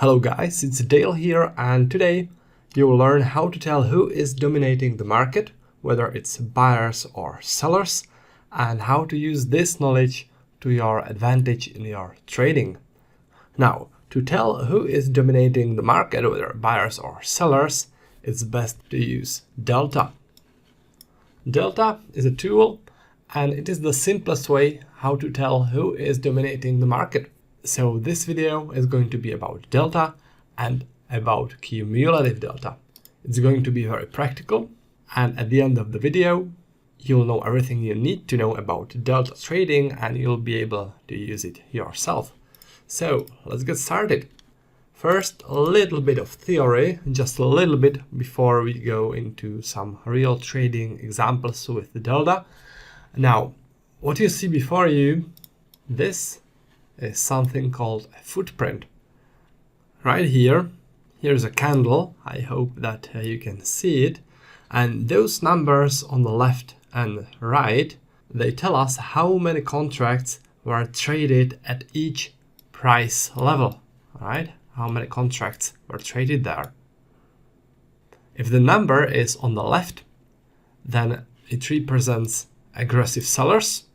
Hello guys, it's Dale here, and today you will learn how to tell who is dominating the market, whether it's buyers or sellers, and how to use this knowledge to your advantage in your trading. Now, to tell who is dominating the market, whether buyers or sellers, it's best to use delta. Delta is a tool, and it is the simplest way how to tell who is dominating the market. So this video is going to be about delta and about cumulative delta. It's going to be very practical, and at the end of the video you'll know everything you need to know about delta trading and you'll be able to use it yourself. So let's get started. First, a little bit of theory, just a little bit before we go into some real trading examples with the delta. Now, what you see before you, this is something called a footprint. Right here, here's a candle. I hope that you can see it. And those numbers on the left and right, they tell us how many contracts were traded at each price level, right? How many contracts were traded there. If the number is on the left, then it represents aggressive sellers.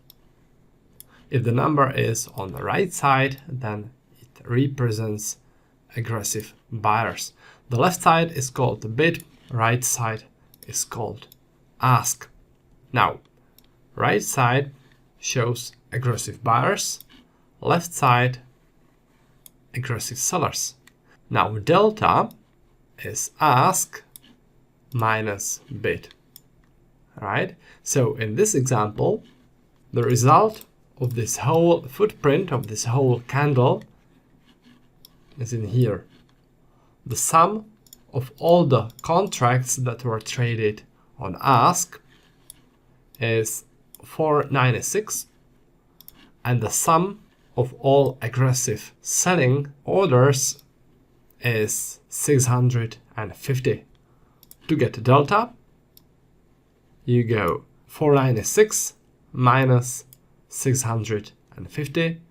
If the number is on the right side, then it represents aggressive buyers. The left side is called the bid, right side is called ask. Now, right side shows aggressive buyers, left side aggressive sellers. Now, delta is ask minus bid, right? So in this example, the result of this whole footprint, of this whole candle, is in here. The sum of all the contracts that were traded on ask is 496, and the sum of all aggressive selling orders is 650. To get delta, you go 496 minus 650,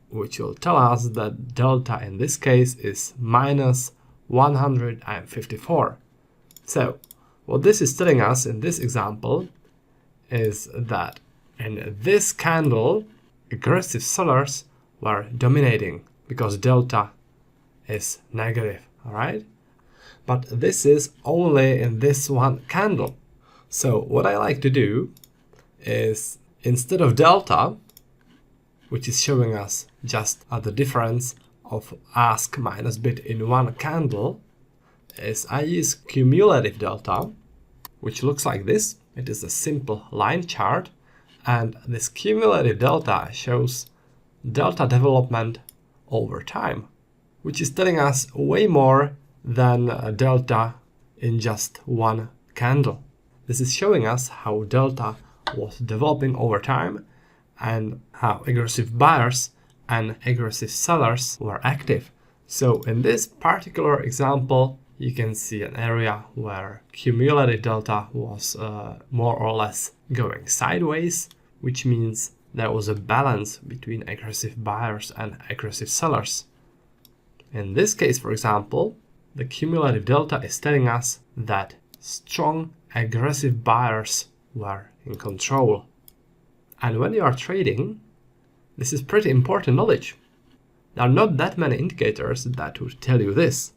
which will tell us that delta in this case is minus 154. So what this is telling us in this example is that in this candle aggressive sellers were dominating because delta is negative, all right? But this is only in this one candle. So what I like to do is, instead of delta, which is showing us just the difference of ask minus bid in one candle, is I use cumulative delta, which looks like this. It is a simple line chart, and this cumulative delta shows delta development over time, which is telling us way more than delta in just one candle. This is showing us how delta was developing over time and how aggressive buyers and aggressive sellers were active. So in this particular example, you can see an area where cumulative delta was more or less going sideways, which means there was a balance between aggressive buyers and aggressive sellers. In this case, for example, the cumulative delta is telling us that strong aggressive buyers were in control. And when you are trading, this is pretty important knowledge. There are not that many indicators that would tell you this.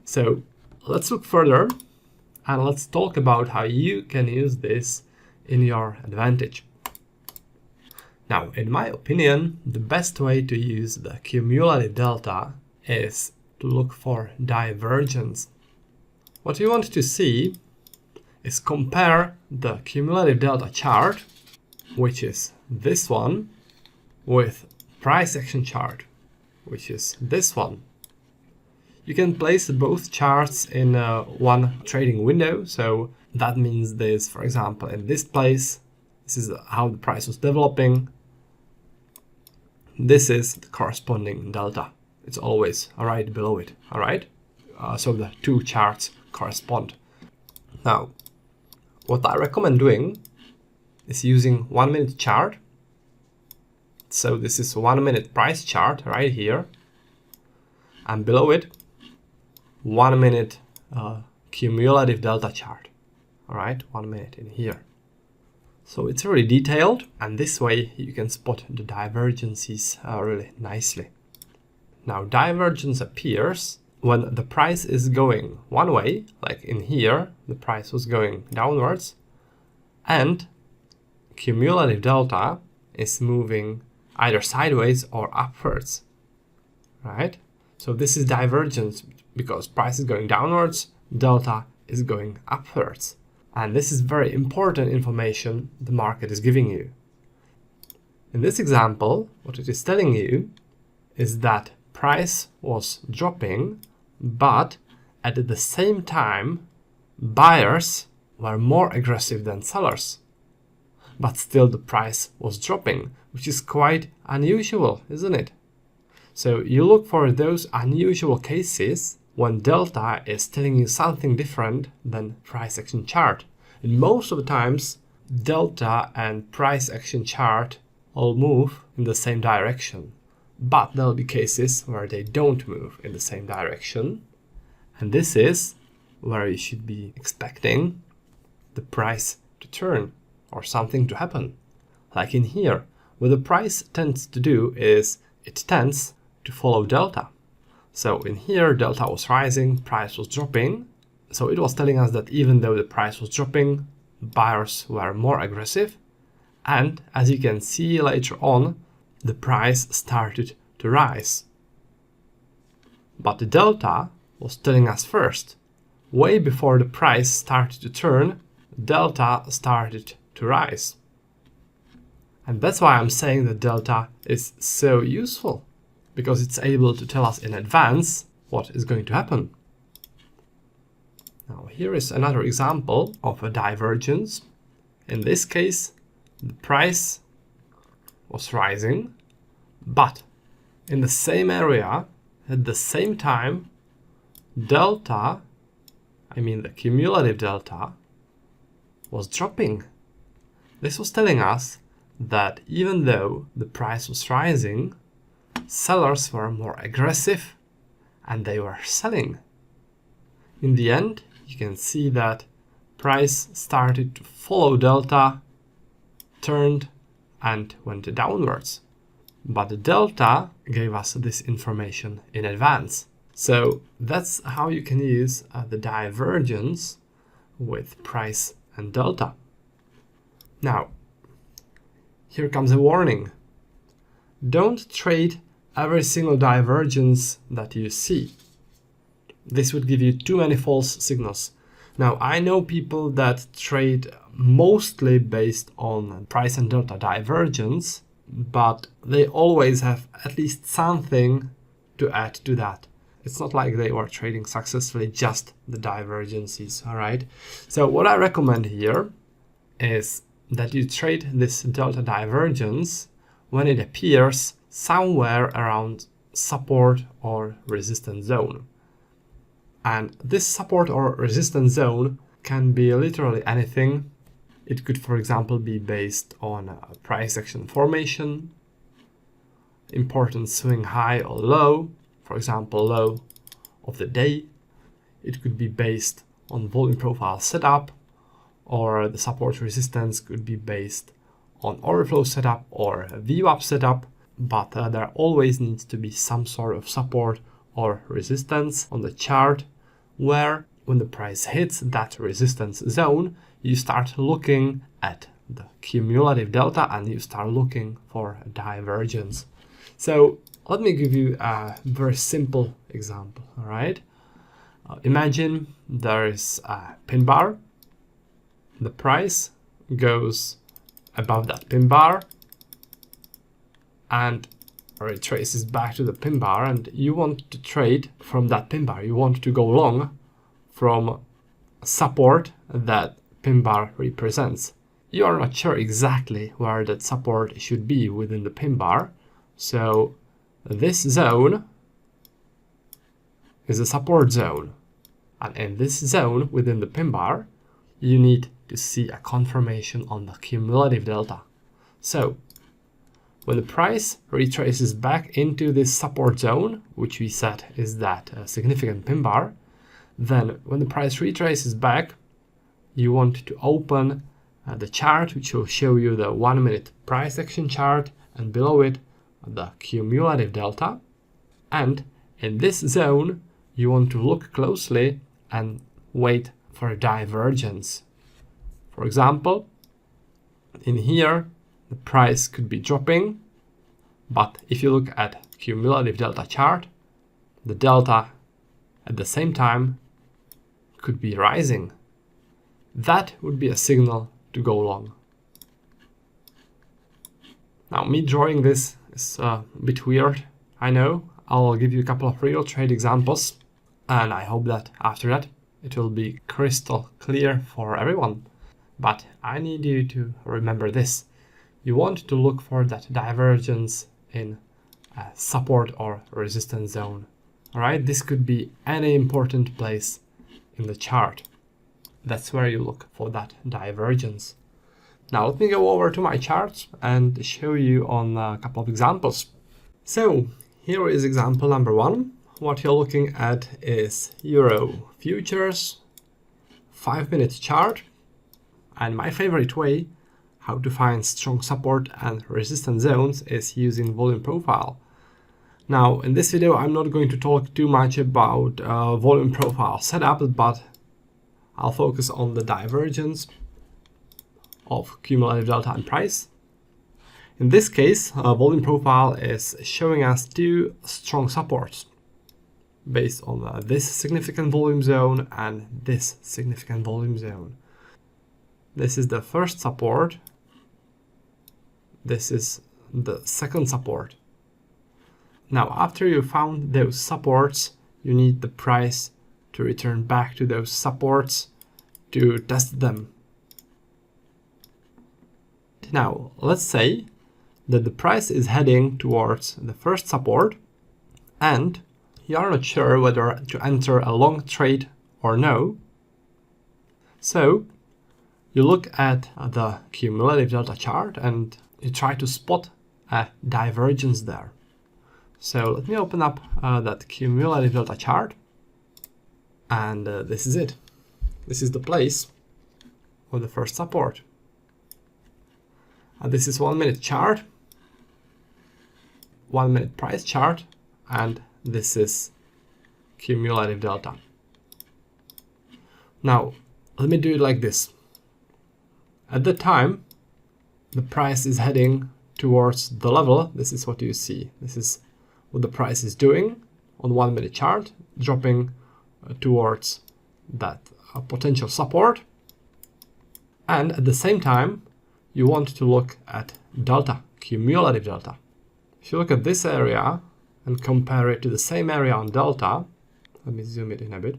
So let's look further and let's talk about how you can use this in your advantage. Now, in my opinion, the best way to use the cumulative delta is to look for divergence. What you want to see is compare the cumulative delta chart, which is this one, with price action chart, which is this one. You can place both charts in one trading window. So that means this, for example, in this place, this is how the price was developing. This is the corresponding delta. It's always right below it, all right? So the two charts correspond. Now, what I recommend doing is using 1 minute chart. So this is 1 minute price chart right here. and below it 1 minute cumulative delta chart. All right, 1 minute in here. So it's really detailed, and this way you can spot the divergences really nicely. Now, divergence appears when the price is going one way, like in here, the price was going downwards, and cumulative delta is moving either sideways or upwards, right? So this is divergence because price is going downwards, delta is going upwards. And this is very important information the market is giving you. In this example, what it is telling you is that price was dropping, but at the same time, buyers were more aggressive than sellers. But still the price was dropping, which is quite unusual, isn't it? So you look for those unusual cases when delta is telling you something different than price action chart. And most of the times, delta and price action chart all move in the same direction. But there'll be cases where they don't move in the same direction. And this is where you should be expecting the price to turn or something to happen. Like in here, what the price tends to do is it tends to follow delta. So in here, delta was rising, price was dropping. So it was telling us that even though the price was dropping, buyers were more aggressive. And as you can see later on, the price started to rise. But the delta was telling us first, way before the price started to turn, delta started to rise. And that's why I'm saying that delta is so useful, because it's able to tell us in advance what is going to happen. Now here is another example of a divergence. In this case, the price was rising, but in the same area, at the same time, delta, I mean the cumulative delta, was dropping. This was telling us that even though the price was rising, sellers were more aggressive and they were selling. In the end, you can see that price started to follow delta, turned and went downwards. But the delta gave us this information in advance. So that's how you can use the divergence with price and delta. Now, here comes a warning. Don't trade every single divergence that you see. This would give you too many false signals. Now, I know people that trade mostly based on price and delta divergence, but they always have at least something to add to that. It's not like they were trading successfully just the divergences, all right? So what I recommend here is that you trade this delta divergence when it appears somewhere around support or resistance zone. And this support or resistance zone can be literally anything. It could, for example, be based on a price action formation, important swing high or low, for example, low of the day. It could be based on volume profile setup, or the support resistance could be based on order flow setup or a VWAP setup, but there always needs to be some sort of support or resistance on the chart where when the price hits that resistance zone, you start looking at the cumulative delta and you start looking for a divergence. So let me give you a very simple example, all right? Imagine there is a pin bar. The price goes above that pin bar and retraces back to the pin bar, and you want to trade from that pin bar. You want to go long from support that pin bar represents. You are not sure exactly where that support should be within the pin bar. So this zone is a support zone. And in this zone within the pin bar, you need to see a confirmation on the cumulative delta. So when the price retraces back into this support zone, which we said is that significant pin bar, then when the price retraces back, you want to open the chart, which will show you the 1 minute price action chart, and below it the cumulative delta. And in this zone, you want to look closely and wait for a divergence. For example, in here, the price could be dropping, but if you look at cumulative delta chart, the delta at the same time could be rising. That would be a signal to go long. Now, me drawing this is a bit weird, I know. I'll give you a couple of real trade examples, and I hope that after that it will be crystal clear for everyone. But I need you to remember this. You want to look for that divergence in a support or resistance zone. All right, this could be any important place in the chart. That's where you look for that divergence. Now let me go over to my charts and show you on a couple of examples. So here is example number 1. What you're looking at is Euro futures, 5-minute chart. And my favorite way how to find strong support and resistance zones is using volume profile. Now, in this video, I'm not going to talk too much about volume profile setup, but I'll focus on the divergence of cumulative delta and price. In this case, volume profile is showing us 2 strong supports based on this significant volume zone and this significant volume zone. This is the first support. This is the second support. Now, after you found those supports, you need the price to return back to those supports to test them. Now, let's say that the price is heading towards the first support and you are not sure whether to enter a long trade or no. So you look at the cumulative delta chart and you try to spot a divergence there. So let me open up that cumulative delta chart, and this is it. This is the place for the first support. This is 1 minute chart, 1 minute price chart, and this is cumulative delta. Now, let me do it like this. At the time, the price is heading towards the level. This is what you see. This is what the price is doing on 1 minute chart, dropping towards that potential support. And at the same time, you want to look at delta, cumulative delta. If you look at this area and compare it to the same area on delta, let me zoom it in a bit,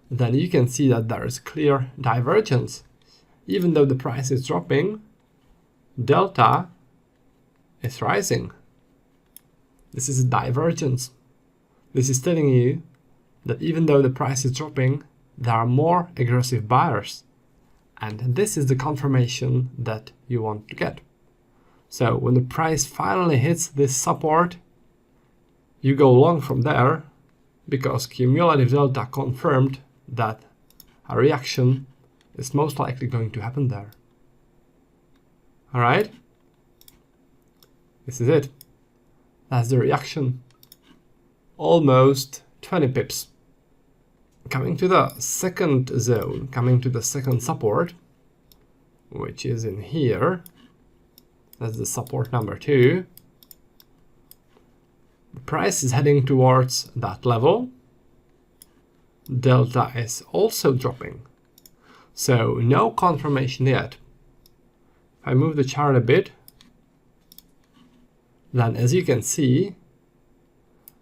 then you can see that there is clear divergence. Even though the price is dropping, delta is rising. This is a divergence. This is telling you that even though the price is dropping, there are more aggressive buyers. And this is the confirmation that you want to get. So when the price finally hits this support, you go long from there because cumulative delta confirmed that a reaction is most likely going to happen there. All right? This is it. That's the reaction. Almost 20 pips. Coming to the second zone, coming to the second support, which is in here. That's the support number 2. The price is heading towards that level. Delta is also dropping. So no confirmation yet. If I move the chart a bit, then as you can see,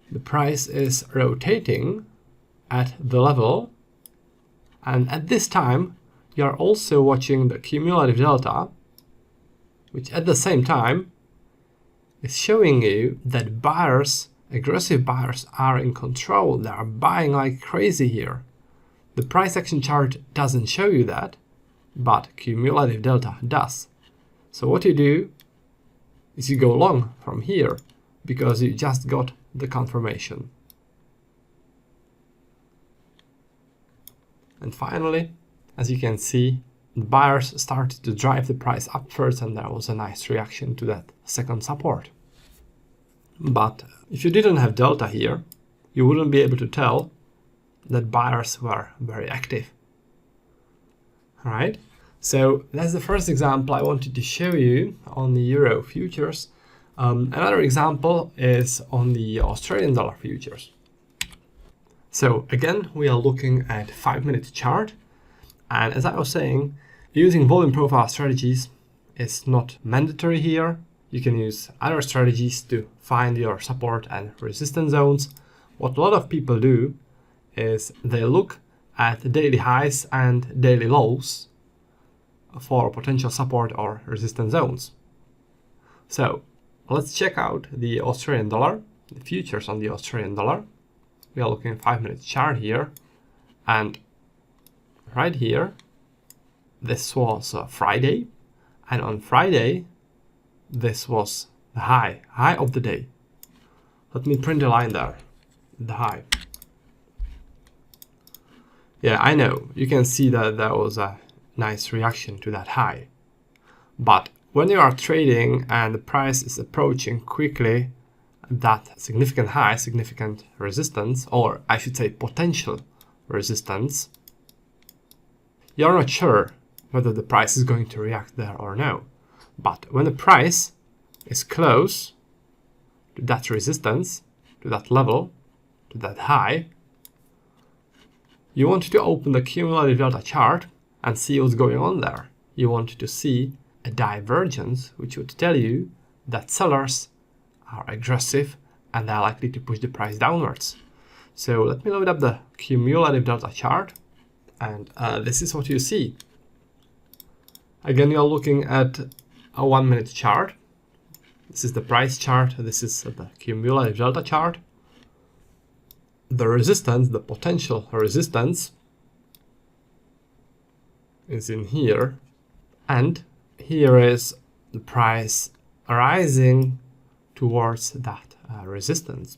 the price is rotating at the level. And at this time, you are also watching the cumulative delta, which at the same time is showing you that buyers, aggressive buyers, are in control. They are buying like crazy here. The price action chart doesn't show you that, but cumulative delta does. So what you do, is you go long from here because you just got the confirmation. And finally, as you can see, the buyers started to drive the price upwards, and there was a nice reaction to that second support. But if you didn't have delta here, you wouldn't be able to tell that buyers were very active. All right, so that's the first example I wanted to show you on the euro futures. Another example is on the Australian dollar futures. So again, we are looking at 5-minute chart. And as I was saying, using volume profile strategies is not mandatory here. You can use other strategies to find your support and resistance zones. What a lot of people do is they look at the daily highs and daily lows for potential support or resistance zones. So let's check out the Australian dollar, the futures on the Australian dollar. We are looking at 5-minute chart here, and right here, this was Friday, and on Friday, this was the high of the day. Let me print a line there, the high. Yeah, I know, you can see that there was a nice reaction to that high. But when you are trading and the price is approaching quickly that significant high, significant resistance, or I should say potential resistance, you're not sure whether the price is going to react there or no. But when the price is close to that resistance, to that level, to that high, you want to open the cumulative delta chart and see what's going on there. You want to see a divergence, which would tell you that sellers are aggressive and they're likely to push the price downwards. So let me load up the cumulative delta chart, and this is what you see. Again, you're looking at a 1-minute chart. This is the price chart. This is the cumulative delta chart. The resistance, the potential resistance, is in here, and here is the price rising towards that resistance.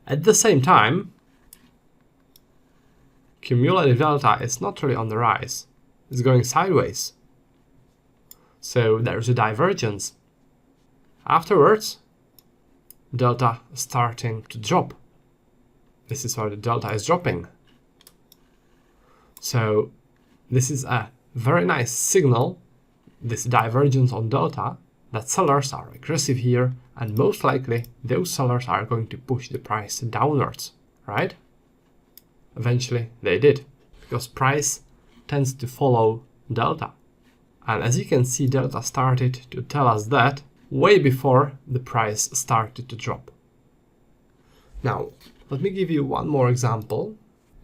At the same time, cumulative delta is not really on the rise, it's going sideways. So there's a divergence. Afterwards, delta is starting to drop. This is where the delta is dropping. So this is a very nice signal, this divergence on delta, that sellers are aggressive here, and most likely those sellers are going to push the price downwards, right? Eventually they did, because price tends to follow delta. And as you can see, delta started to tell us that way before the price started to drop. Now, let me give you one more example,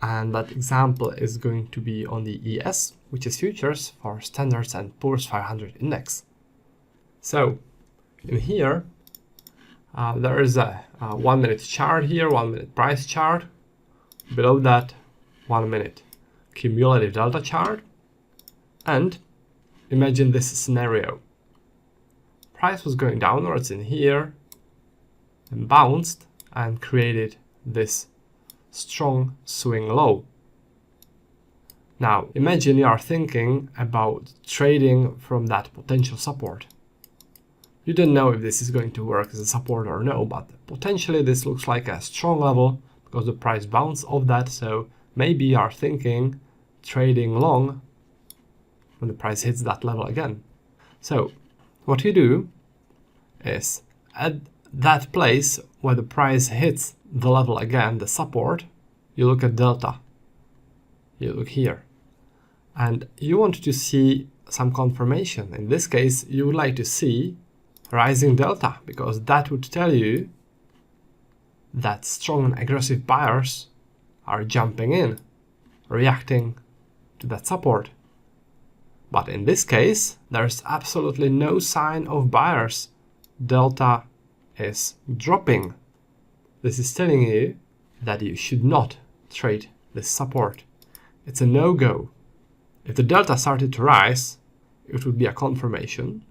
and that example is going to be on the ES, which is futures for Standard & Poor's 500 index. So in here, there is a 1-minute chart here, 1-minute price chart. Below that, 1-minute cumulative delta chart. And imagine this scenario. Price was going downwards in here and bounced and created this strong swing low. Now imagine you are thinking about trading from that potential support. You don't know if this is going to work as a support or no, but potentially this looks like a strong level because the price bounced off that, so maybe you are thinking trading long when the price hits that level again. So what you do is at that place where the price hits the level again, the support, you look at delta. You look here. And you want to see some confirmation. In this case, you would like to see rising delta, because that would tell you that strong and aggressive buyers are jumping in, reacting to that support. But in this case, there's absolutely no sign of buyers. Delta is dropping. This is telling you that you should not trade this support. It's a no-go. If the delta started to rise, it would be a confirmation.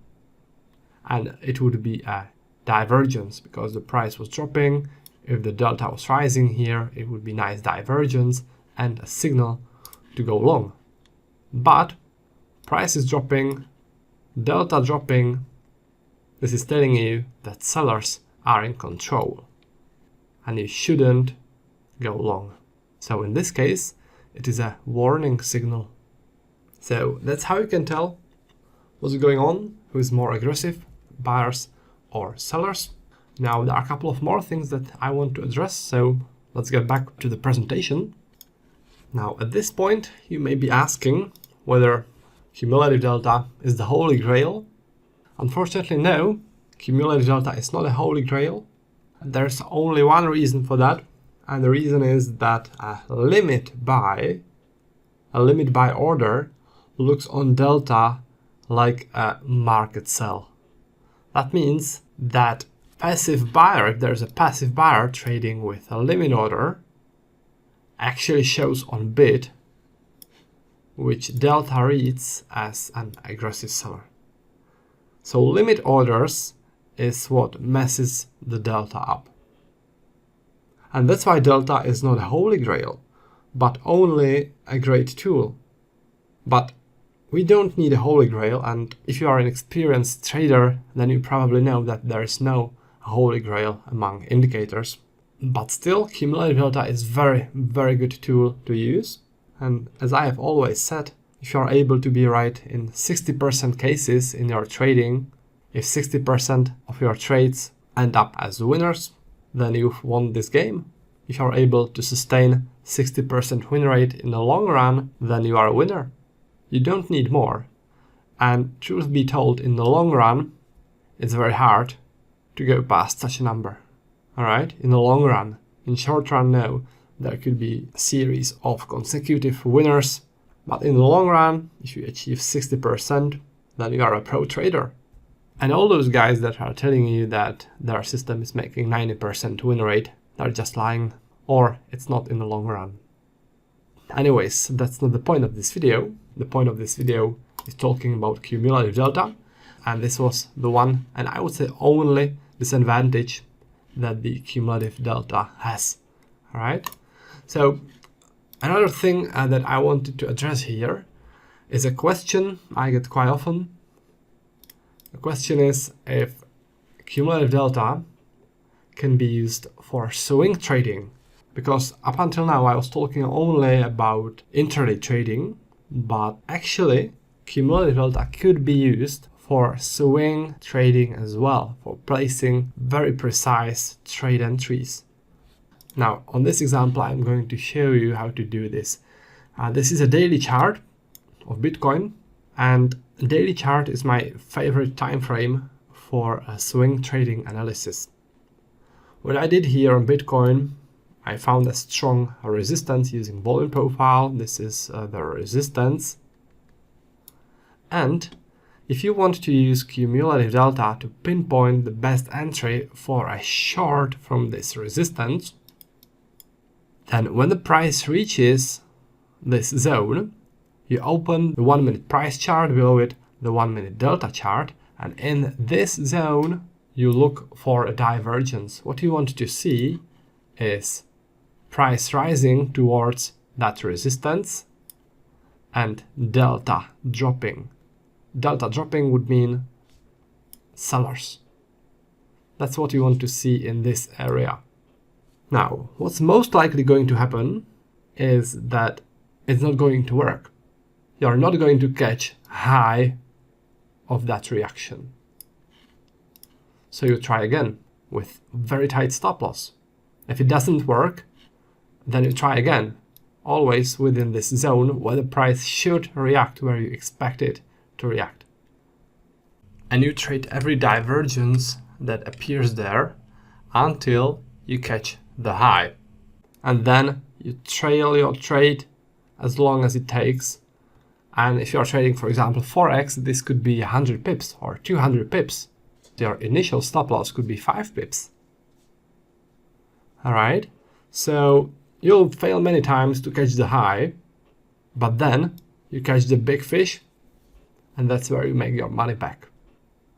and it would be a divergence because the price was dropping. If the delta was rising here, it would be nice divergence and a signal to go long. But price is dropping, delta dropping. This is telling you that sellers are in control and you shouldn't go long. So in this case, it is a warning signal. So that's how you can tell what's going on, who is more aggressive, buyers or sellers. Now there are a couple of more things that I want to address, so let's get back to the presentation. Now at this point you may be asking whether cumulative delta is the holy grail. Unfortunately no, cumulative delta is not a holy grail. There's only one reason for that, and the reason is that a limit buy order looks on delta like a market sell. That means that passive buyer, if there's a passive buyer trading with a limit order, actually shows on bid which delta reads as an aggressive seller. So limit orders is what messes the delta up. And that's why delta is not a holy grail, but only a great tool. But we don't need a holy grail, and if you are an experienced trader, then you probably know that there is no holy grail among indicators. But still, cumulative delta is very good tool to use. And as I have always said, if you are able to be right in 60% cases in your trading, if 60% of your trades end up as winners, then you've won this game. If you are able to sustain 60% win rate in the long run, then you are a winner. You don't need more. And truth be told, in the long run, it's very hard to go past such a number. Alright, in the long run. In short run, no. There could be a series of consecutive winners, but in the long run, if you achieve 60%, then you are a pro trader. And all those guys that are telling you that their system is making 90% win rate, they're just lying, or it's not in the long run. Anyways, that's not the point of this video. The point of this video is talking about cumulative delta, and this was the one, and I would say only, disadvantage that the cumulative delta has. Alright, so another thing that I wanted to address here is a question I get quite often. The question is if cumulative delta can be used for swing trading, because up until now I was talking only about intraday trading, but actually cumulative delta could be used for swing trading as well, for placing very precise trade entries. Now on this example I'm going to show you how to do this. This is a daily chart of Bitcoin, and daily chart is my favorite time frame for a swing trading analysis. What I did here on Bitcoin, I found a strong resistance using volume profile. This is the resistance. And if you want to use cumulative delta to pinpoint the best entry for a short from this resistance, then when the price reaches this zone, you open the 1 minute price chart, below it the 1 minute delta chart, and in this zone you look for a divergence. What you want to see is price rising towards that resistance and delta dropping. Delta dropping would mean sellers. That's what you want to see in this area. Now, what's most likely going to happen is that it's not going to work. You're not going to catch high of that reaction. So you try again with very tight stop loss. If it doesn't work, then you try again, always within this zone where the price should react, where you expect it to react. And you trade every divergence that appears there until you catch the high. And then you trail your trade as long as it takes. And if you are trading, for example, forex, this could be 100 pips or 200 pips. Your initial stop loss could be 5 pips. Alright, so you'll fail many times to catch the high, but then you catch the big fish, and that's where you make your money back.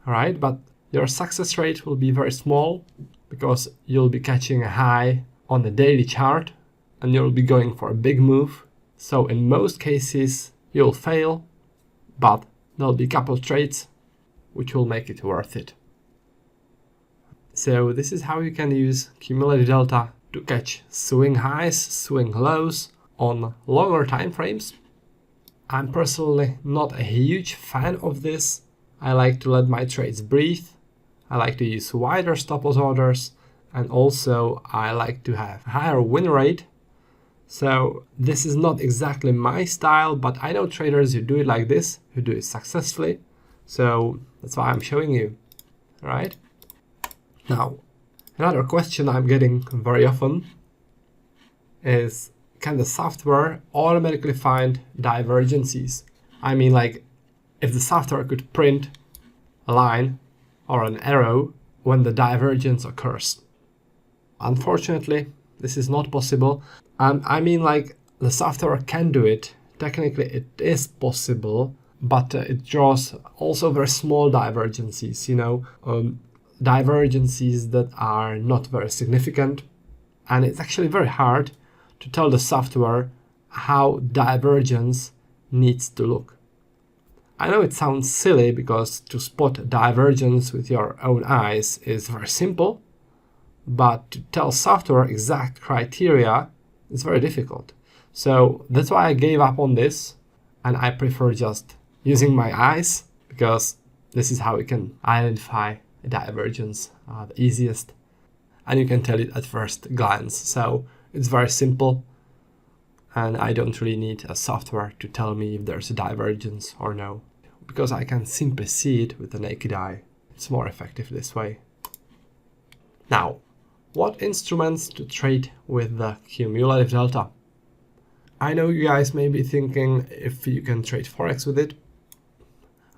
Alright, but Your success rate will be very small because you'll be catching a high on the daily chart and you'll be going for a big move. So in most cases, you'll fail, but there'll be a couple of trades which will make it worth it. So this is how you can use cumulative delta to catch swing highs, swing lows on longer time frames. I'm personally not a huge fan of this. I like to let my trades breathe. I like to use wider stop loss orders, and also I like to have higher win rate. So this is not exactly my style, but I know traders who do it like this, who do it successfully. So that's why I'm showing you, right? Now, another question I'm getting very often is, can the software automatically find divergences? I mean, like, if the software could print a line or an arrow when the divergence occurs. Unfortunately, this is not possible. I mean, like, the software can do it. Technically, it is possible, but it draws also very small divergences, divergences that are not very significant. And it's actually very hard to tell the software how divergence needs to look. I know it sounds silly because to spot divergence with your own eyes is very simple, but to tell software exact criteria is very difficult. So that's why I gave up on this, and I prefer just using my eyes, because this is how we can identify a divergence the easiest, and you can tell it at first glance. So it's very simple, and I don't really need a software to tell me if there's a divergence or no, because I can simply see it with the naked eye. It's more effective this way. Now, what instruments to trade with the cumulative delta? I know you guys may be thinking if you can trade forex with it.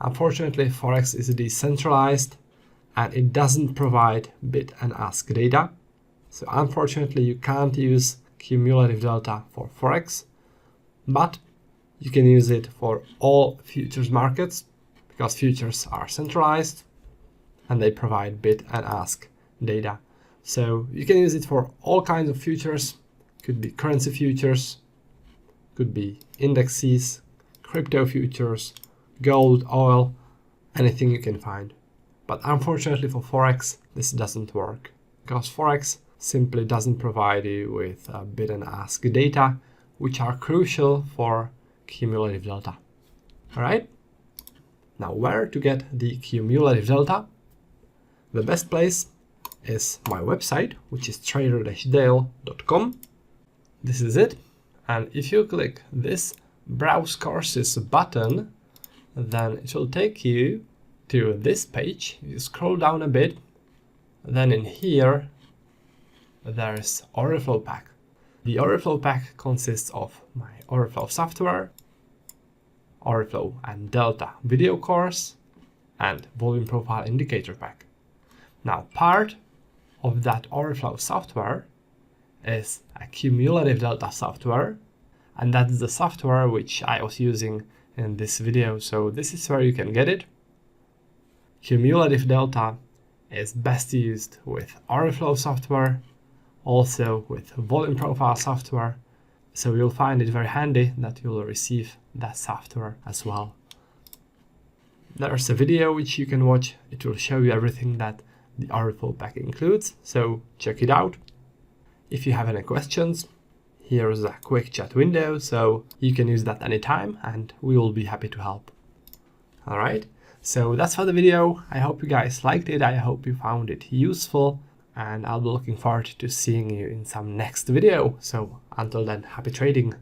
Unfortunately, forex is decentralized and it doesn't provide bid and ask data. So unfortunately, you can't use cumulative delta for forex, but you can use it for all futures markets because futures are centralized and they provide bid and ask data. So you can use it for all kinds of futures. Could be currency futures, could be indexes, crypto futures, gold, oil, anything you can find. But unfortunately for forex, this doesn't work because forex simply doesn't provide you with bid and ask data, which are crucial for cumulative delta. All right. Now, where to get the cumulative delta? The best place is my website, which is trader-dale.com. This is it. And if you click this Browse Courses button, then it will take you to this page. You scroll down a bit, then in here, there's order flow pack. The order flow pack consists of my order flow software, order flow and delta video course, and volume profile indicator pack. Now, part of that order flow software is a cumulative delta software, and that's the software which I was using in this video. So this is where you can get it. Cumulative delta is best used with order flow software, also with volume profile software. So you'll find it very handy that you'll receive that software as well. There's a video which you can watch. It will show you everything that the order flow pack includes, so check it out. If you have any questions, here's a quick chat window, so you can use that anytime and we will be happy to help. All right, so that's for the video. I hope you guys liked it. I hope you found it useful, and I'll be looking forward to seeing you in some next video. So until then, happy trading.